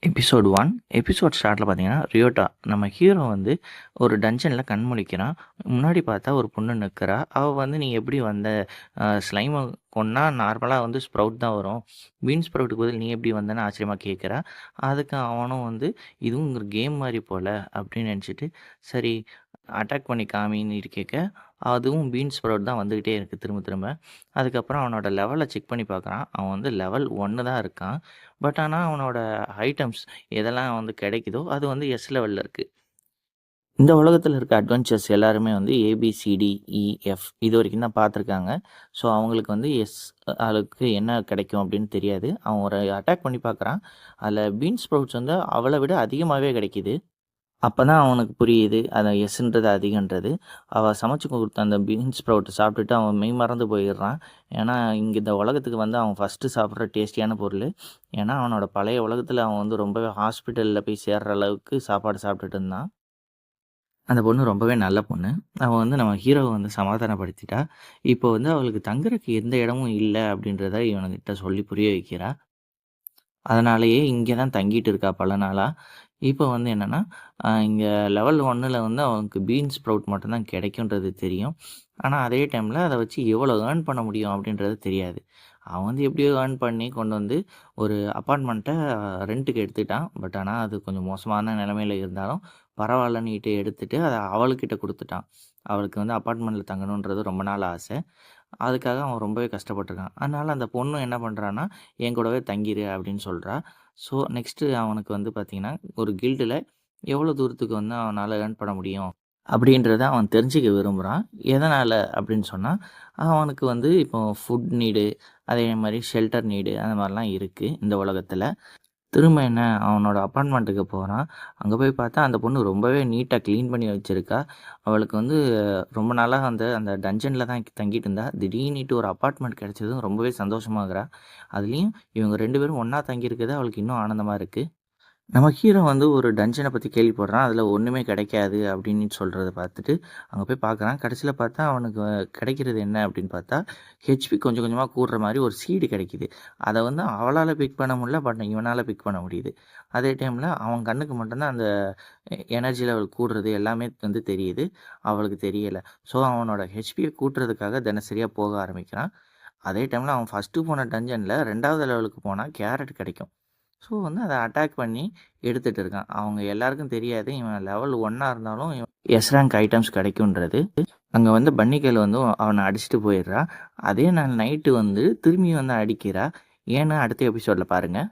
Episode 1 episode ஸ்டார்ட்டில் பார்த்தீங்கன்னா, Ryota நம்ம hero வந்து ஒரு டஞ்சனில் கண் முழிக்கிறான். முன்னாடி பார்த்தா ஒரு பொண்ணு நிற்கிறா. அவள் வந்து "நீ எப்படி வந்த? ஸ்லைமை கொன்னா நார்மலாக வந்து ஸ்ப்ரவுட் தான் வரும். பீன் ஸ்ப்ரவுட்டுக்கு பதில் நீ எப்படி வந்தேன்னு ஆச்சரியமாக கேட்குறா. அதுக்கு அவனும் வந்து இதுவும் ஒரு கேம் மாதிரி போல் அப்படின்னு நினச்சிட்டு, சரி அட்டாக் பண்ணி காமின்னு கேட்க, அதுவும் பீன் ஸ்ப்ரவுட் தான் வந்துக்கிட்டே இருக்குது திரும்ப திரும்ப. அதுக்கப்புறம் அவனோட லெவலை செக் பண்ணி பார்க்குறான். அவன் வந்து லெவல் 1 தான் இருக்கான். பட் ஆனால் அவனோட ஐட்டம்ஸ் எதெல்லாம் வந்து கிடைக்குதோ அது வந்து எஸ் லெவலில் இருக்குது. இந்த உலகத்தில் இருக்க அட்வென்ச்சர்ஸ் எல்லாருமே வந்து ஏபிசிடிஇஎஃப் இது வரைக்கும் தான் பார்த்துருக்காங்க. ஸோ அவங்களுக்கு வந்து எஸ் அதுக்கு என்ன கிடைக்கும் அப்படின்னு தெரியாது. அவன் ஒரு அட்டாக் பண்ணி பார்க்குறான். அதில் பீன் ஸ்ப்ரவுட்ஸ் வந்து அவளை விட அதிகமாகவே கிடைக்கிது. அப்போ தான் அவனுக்கு புரியுது அது எஸ்ன்றது அதிகன்றது. அவள் சமைச்சு கொடுத்த அந்த பீன்ஸ் ஸ்ப்ரவுட்டை சாப்பிட்டுட்டு அவன் மெய் மறந்து போயிடுறான். ஏன்னா இங்கே இந்த உலகத்துக்கு வந்து அவன் ஃபஸ்ட்டு சாப்பிட்ற டேஸ்டியான பொருள். ஏன்னா அவனோட பழைய உலகத்தில் அவன் வந்து ரொம்பவே ஹாஸ்பிட்டலில் போய் சேர்ற அளவுக்கு சாப்பாடு சாப்பிட்டுட்டு இருந்தான். அந்த பொண்ணு ரொம்பவே நல்ல பொண்ணு. அவள் வந்து நம்ம ஹீரோவை வந்து சமாதானப்படுத்திட்டா. இப்போ வந்து அவளுக்கு தங்குறதுக்கு எந்த இடமும் இல்லை அப்படின்றத இவனுக்கிட்ட சொல்லி புரிய வைக்கிறா. அதனாலேயே இங்கே தான் தங்கிட்டு இருக்கா பல நாளா. இப்போ வந்து என்னென்னா, இங்கே லெவல் 1ல் வந்து அவனுக்கு பீன் ஸ்ப்ரவுட் மட்டும் தான் கிடைக்குன்றது தெரியும். ஆனால் அதே டைமில் அதை வச்சு எவ்வளோ ஏர்ன் பண்ண முடியும் அப்படின்றது தெரியாது. அவன் வந்து எப்படியோ ஏர்ன் பண்ணி கொண்டு வந்து ஒரு அப்பார்ட்மெண்ட்டை ரெண்ட்டுக்கு எடுத்துட்டான். பட் ஆனால் அது கொஞ்சம் மோசமான நிலைமையில இருந்தாலும் பரவாயில்லன்னுட்டு எடுத்துட்டு அதை அவளுக்கிட்ட கொடுத்துட்டான். அவளுக்கு வந்து அப்பார்ட்மெண்ட்டில் தங்கணுன்றது ரொம்ப நாள் ஆசை. அதுக்காக அவன் ரொம்பவே கஷ்டப்பட்டுருக்கான். அதனால் அந்த பொண்ணு என்ன பண்ணுறான்னா, என் கூடவே தங்கிரு அப்படின்னு சொல்கிறா. ஸோ நெக்ஸ்ட்டு அவனுக்கு வந்து பார்த்திங்கன்னா, ஒரு கில்டில் எவ்வளோ தூரத்துக்கு வந்து அவனால் ஏர்ன் பண்ண முடியும் அப்படின்றத அவன் தெரிஞ்சுக்க விரும்புகிறான். எதனால் அப்படின்னு சொன்னால், அவனுக்கு வந்து இப்போ ஃபுட் நீடு, அதே மாதிரி ஷெல்டர் நீடு அந்த மாதிரிலாம் இருக்குது இந்த உலகத்தில். திரும்ப என்ன அவனோட அப்பார்ட்மெண்ட்டுக்கு போகிறான். அங்கே போய் பார்த்தா அந்த பொண்ணு ரொம்பவே நீட்டாக க்ளீன் பண்ணி வச்சுருக்கா. அவளுக்கு வந்து ரொம்ப நாளாக அந்த டஞ்சனில் தான் தங்கிட்டு இருந்தா. திடீர்னுட்டு ஒரு அப்பார்ட்மெண்ட் கிடச்சதும் ரொம்பவே சந்தோஷமாகறா. அதுலேயும் இவங்க 2 பேரும் ஒன்றா தங்கியிருக்கிறது அவளுக்கு இன்னும் ஆனந்தமாக இருக்குது. நம்ம ஹீரோ வந்து ஒரு டஞ்சனை பற்றி கேள்விப்படுறான். அதில் ஒன்றுமே கிடைக்காது அப்படின்னு சொல்கிறத பார்த்துட்டு அங்கே போய் பார்க்குறான். கடைசியில் பார்த்தா அவனுக்கு கிடைக்கிறது என்ன அப்படின்னு பார்த்தா, ஹெச்பி கொஞ்சம் கொஞ்சமாக கூடுற மாதிரி ஒரு சீடு கிடைக்கிது. அதை வந்து அவளால் பிக் பண்ண முடியல, பட் இவனால் பிக் பண்ண முடியுது. அதே டைமில் அவன் கண்ணுக்கு மட்டும்தான் அந்த எனர்ஜி லெவல் கூடுறது எல்லாமே வந்து தெரியுது. அவளுக்கு தெரியலை. ஸோ அவனோட ஹெச்பியை கூட்டுறதுக்காக தினசரியாக போக ஆரம்பிக்கிறான். அதே டைமில் அவன் ஃபஸ்ட்டு போன டஞ்சனில் 2வது லெவலுக்கு போனால் கேரட் கிடைக்கும். ஸோ வந்து அதை அட்டாக் பண்ணி எடுத்துகிட்டு இருக்கான். அவங்க எல்லாருக்கும் தெரியாது இவன் லெவல் 1 இருந்தாலும் இவன் எஸ் ரேங்க் ஐட்டம்ஸ் கிடைக்குன்றது. அங்கே வந்து பன்னிக்கேல் வந்து அவனை அடிச்சுட்டு போயிடுறா. அதே நாள் நைட்டு வந்து திரும்பி வந்து அடிக்கிறா. ஏன்னு அடுத்த எபிசோடில் பாருங்கள்.